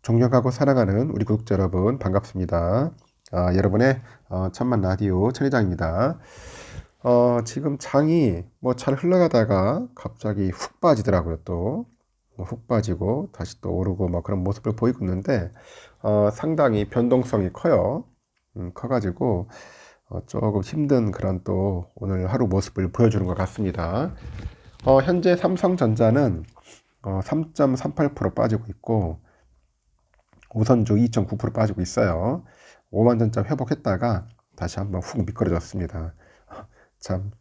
존경하고 사랑하는 우리 구독자 여러분 반갑습니다. 여러분의 천만 라디오 천회장입니다. 지금 장이 뭐 잘 흘러가다가 갑자기 훅 빠지더라고요. 또 훅 빠지고 다시 또 오르고 뭐 그런 모습을 보이고 있는데 상당히 변동성이 커요. 커가지고 조금 힘든 그런 또 오늘 하루 모습을 보여주는 것 같습니다. 현재 삼성전자는 3.38% 빠지고 있고 우선주 2.9% 빠지고 있어요. 5만 전자 회복했다가 다시 한번 훅 미끄러졌습니다. 참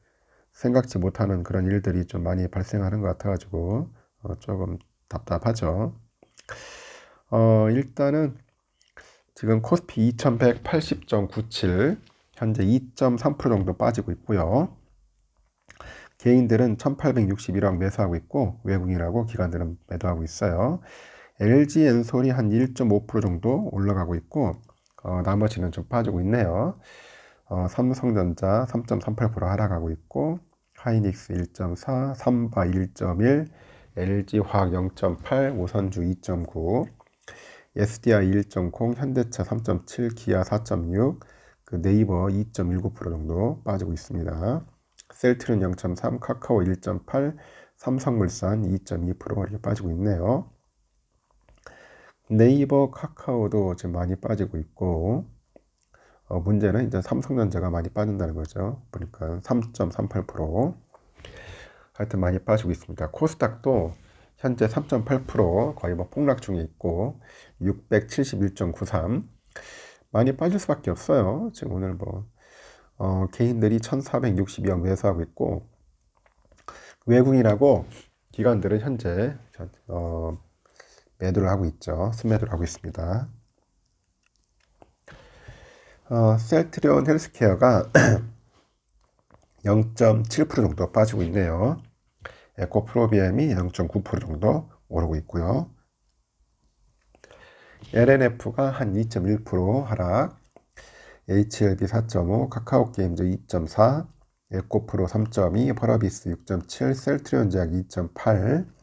생각지 못하는 그런 일들이 좀 많이 발생하는 것 같아가지고 조금 답답하죠. 일단은 지금 코스피 2180.97 현재 2.3% 정도 빠지고 있고요. 개인들은 1861억 매수하고 있고 외국인하고 기관들은 매도하고 있어요. LG엔솔이 한 1.5% 정도 올라가고 있고 나머지는 좀 빠지고 있네요. 삼성전자 3.38% 하락하고 있고 하이닉스 1.4, 삼바 1.1, LG화학 0.8, 우선주 2.9, SDI 1.0, 현대차 3.7, 기아 4.6, 그 네이버 2.19% 정도 빠지고 있습니다. 셀트리온 0.3, 카카오 1.8, 삼성물산 2.2% 이렇게 빠지고 있네요. 네이버, 카카오도 지금 많이 빠지고 있고 문제는 이제 삼성전자가 많이 빠진다는 거죠. 보니까 3.38% 하여튼 많이 빠지고 있습니다. 코스닥도 현재 3.8% 거의 뭐 폭락 중에 있고 671.93 많이 빠질 수밖에 없어요. 지금 오늘 뭐 개인들이 1462억 매수하고 있고 외국인하고 기관들은 현재 매도를 하고 있죠. 순매도를 하고 있습니다. 셀트리온 헬스케어가 0.7% 정도 빠지고 있네요. 에코프로비엠이 0.9% 정도 오르고 있고요. LNF가 한 2.1% 하락, HLB 4.5, 카카오게임즈 2.4, 에코프로 3.2, 퍼러비스 6.7, 셀트리온 제약 2.8,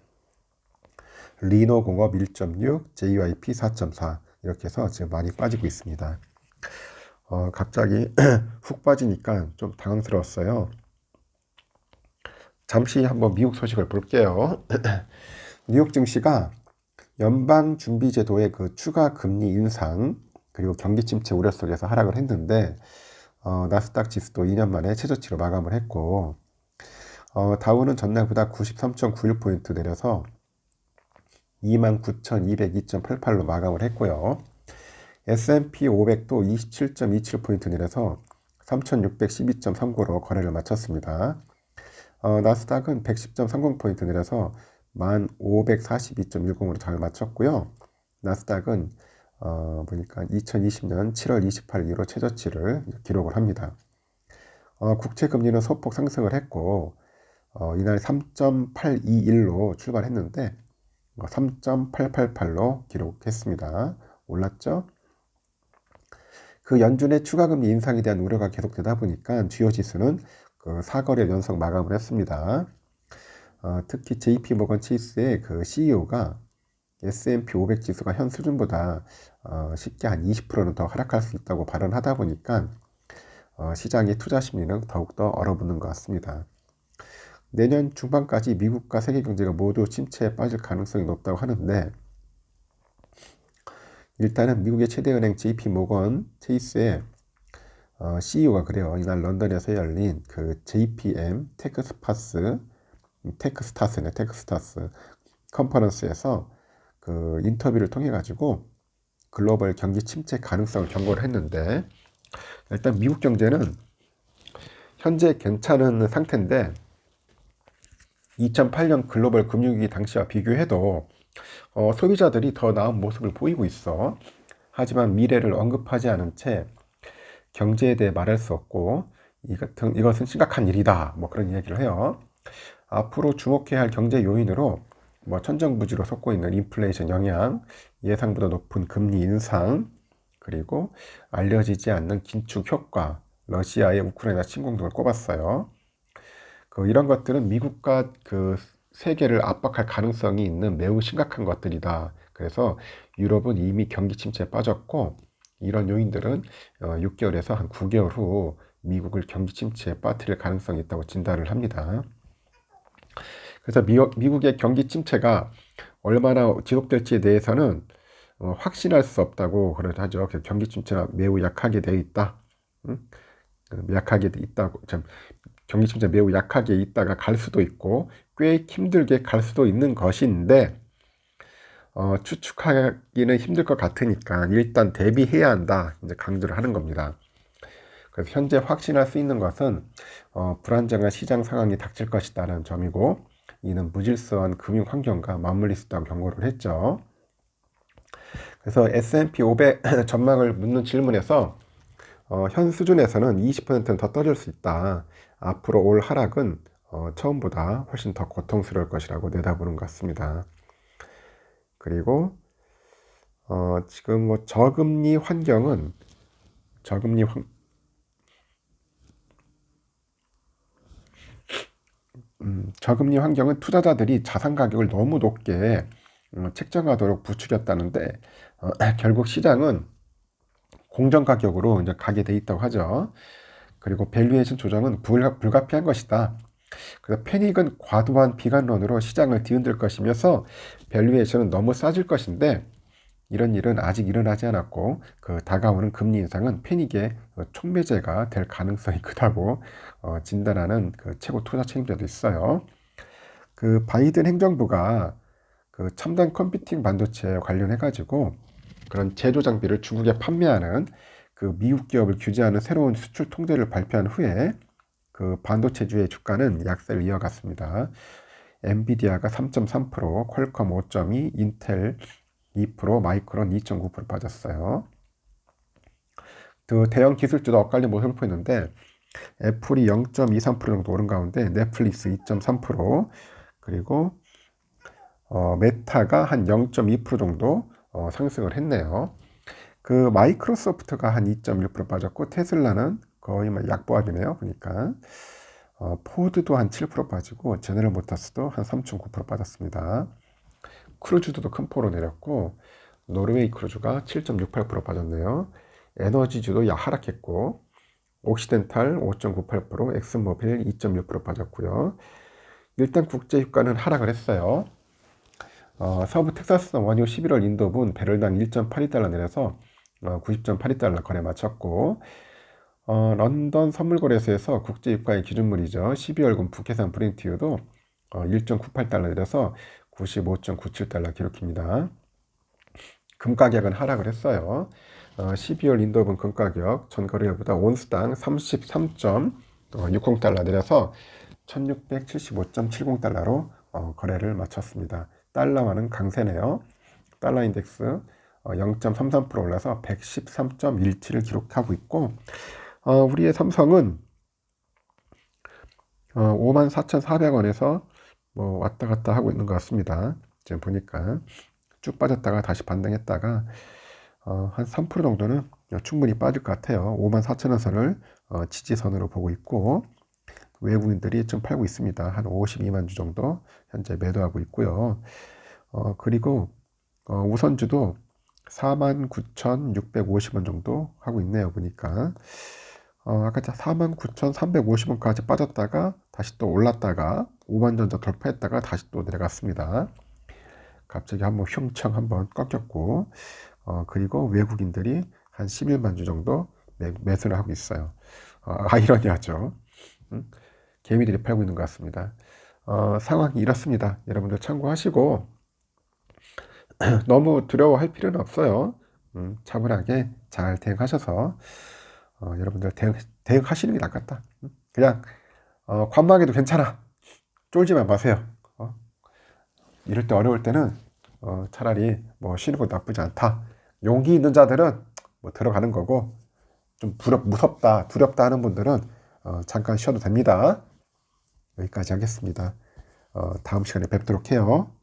리노공업 1.6, JYP 4.4 이렇게 해서 지금 많이 빠지고 있습니다. 갑자기 훅 빠지니까 좀 당황스러웠어요. 잠시 한번 미국 소식을 볼게요. 뉴욕 증시가 연방준비제도의 그 추가 금리 인상 그리고 경기 침체 우려 속에서 하락을 했는데 나스닥 지수도 2년 만에 최저치로 마감을 했고 다우는 전날보다 93.91포인트 내려서 29,202.88로 마감을 했고요. S&P 500도 27.27포인트 내려서 3,612.39로 거래를 마쳤습니다. 나스닥은 110.30포인트 내려서 1542.10으로 잘 마쳤고요. 나스닥은 보니까 2020년 7월 28일로 최저치를 기록을 합니다. 국채 금리는 소폭 상승을 했고 이날 3.821로 출발했는데 3.888로 기록했습니다. 올랐죠? 그 연준의 추가금리 인상에 대한 우려가 계속되다 보니까 주요 지수는 그 4거래 연속 마감을 했습니다. 특히 JP모건 체이스의 그 CEO가 S&P 500 지수가 현 수준보다 쉽게 한 20%는 더 하락할 수 있다고 발언하다 보니까 시장의 투자 심리는 더욱더 얼어붙는 것 같습니다. 내년 중반까지 미국과 세계 경제가 모두 침체에 빠질 가능성이 높다고 하는데 일단은 미국의 최대 은행 JP모건 체이스의 CEO가 그래요. 이날 런던에서 열린 그 JPM 텍스타스 컨퍼런스에서 그 인터뷰를 통해 가지고 글로벌 경기 침체 가능성을 경고를 했는데 일단 미국 경제는 현재 괜찮은 상태인데 2008년 글로벌 금융위기 당시와 비교해도 소비자들이 더 나은 모습을 보이고 있어. 하지만 미래를 언급하지 않은 채 경제에 대해 말할 수 없고 이것은 심각한 일이다. 뭐 그런 이야기를 해요. 앞으로 주목해야 할 경제 요인으로 뭐 천정부지로 솟고 있는 인플레이션 영향, 예상보다 높은 금리 인상, 그리고 알려지지 않는 긴축 효과, 러시아의 우크라이나 침공 등을 꼽았어요. 이런 것들은 미국과 그 세계를 압박할 가능성이 있는 매우 심각한 것들이다. 그래서 유럽은 이미 경기 침체에 빠졌고 이런 요인들은 6개월에서 한 9개월 후 미국을 경기 침체에 빠뜨릴 가능성이 있다고 진단을 합니다. 그래서 미국의 경기 침체가 얼마나 지속될지에 대해서는 확신할 수 없다고 그러죠. 경기 침체가 매우 약하게 되어 있다. 약하게 있다고, 경기 침체 매우 약하게 있다가 갈 수도 있고 꽤 힘들게 갈 수도 있는 것인데 추측하기는 힘들 것 같으니까 일단 대비해야 한다, 이제 강조를 하는 겁니다. 그래서 현재 확신할 수 있는 것은 불안정한 시장 상황이 닥칠 것이다라는 점이고, 이는 무질서한 금융 환경과 맞물릴 수 있다고 경고를 했죠. 그래서 S&P 500 전망을 묻는 질문에서 현 수준에서는 20%는 더 떨어질 수 있다. 앞으로 올 하락은 처음보다 훨씬 더 고통스러울 것이라고 내다보는 것 같습니다. 그리고 지금 뭐 저금리 환경은 저금리 환경은 투자자들이 자산 가격을 너무 높게 책정하도록 부추겼다는데 결국 시장은 공정 가격으로 이제 가게 돼 있다고 하죠. 그리고 밸류에이션 조정은 불가피한 것이다. 그래서 패닉은 과도한 비관론으로 시장을 뒤흔들 것이면서 밸류에이션은 너무 싸질 것인데 이런 일은 아직 일어나지 않았고 다가오는 금리 인상은 패닉의 촉매제가 될 가능성이 크다고 진단하는 최고 투자 책임자도 있어요. 바이든 행정부가 첨단 컴퓨팅 반도체 관련해 가지고 그런 제조 장비를 중국에 판매하는 미국 기업을 규제하는 새로운 수출 통제를 발표한 후에 반도체주의 주가는 약세를 이어갔습니다. 엔비디아가 3.3%, 퀄컴 5.2%, 인텔 2%, 마이크론 2.9% 빠졌어요. 대형 기술주도 엇갈린 모습을 보이는데 애플이 0.23% 정도 오른 가운데 넷플릭스 2.3%, 그리고 메타가 한 0.2% 정도 상승을 했네요. 마이크로소프트가 한 2.1% 빠졌고 테슬라는 거의 약보합이네요. 그러니까 포드도 한 7% 빠지고 제너럴 모터스도 한 3.9% 빠졌습니다. 크루즈도 큰 폭으로 내렸고 노르웨이 크루즈가 7.68% 빠졌네요. 에너지주도 하락했고 옥시덴탈 5.98%, 엑슨모빌 2.1% 빠졌고요. 일단 국제 유가는 하락을 했어요. 서부 텍사스산 원유 11월 인도분 배럴당 1.82달러 내려서 90.82달러 거래 마쳤고, 런던 선물거래소에서 국제 유가의 기준물이죠. 12월분 북해산 브렌트유도 1.98달러 내려서 95.97달러 기록입니다. 금 가격은 하락을 했어요. 12월 인도분 금 가격 전 거래일보다 온스당 33.60달러 내려서 1675.70달러로 거래를 마쳤습니다. 달러와는 강세네요. 달러 인덱스 0.33% 올라서 113.17을 기록하고 있고, 우리의 삼성은 54,400원에서 뭐 왔다 갔다 하고 있는 것 같습니다. 지금 보니까 쭉 빠졌다가 다시 반등했다가 한 3% 정도는 충분히 빠질 것 같아요. 54,000원선을 지지선으로 보고 있고, 외국인들이 좀 팔고 있습니다. 한 52만 주 정도 현재 매도하고 있고요. 그리고 우선주도 49,650원 정도 하고 있네요. 보니까 아까 49,350원까지 빠졌다가 다시 또 올랐다가 5만 전자 돌파했다가 다시 또 내려갔습니다. 갑자기 한번 흉청 한번 꺾였고, 그리고 외국인들이 한 11만 주 정도 매수를 하고 있어요. 아이러니하죠. 개미들이 팔고 있는 것 같습니다. 상황이 이렇습니다. 여러분들 참고하시고 너무 두려워할 필요는 없어요. 차분하게 잘 대응하셔서 여러분들 대응하시는 게 낫겠다. 그냥 관망해도 괜찮아. 쫄지만 마세요. 이럴 때 어려울 때는 차라리 뭐 쉬는 것도 나쁘지 않다. 용기 있는 자들은 뭐 들어가는 거고, 좀 무섭다, 두렵다 하는 분들은 잠깐 쉬어도 됩니다. 여기까지 하겠습니다. 다음 시간에 뵙도록 해요.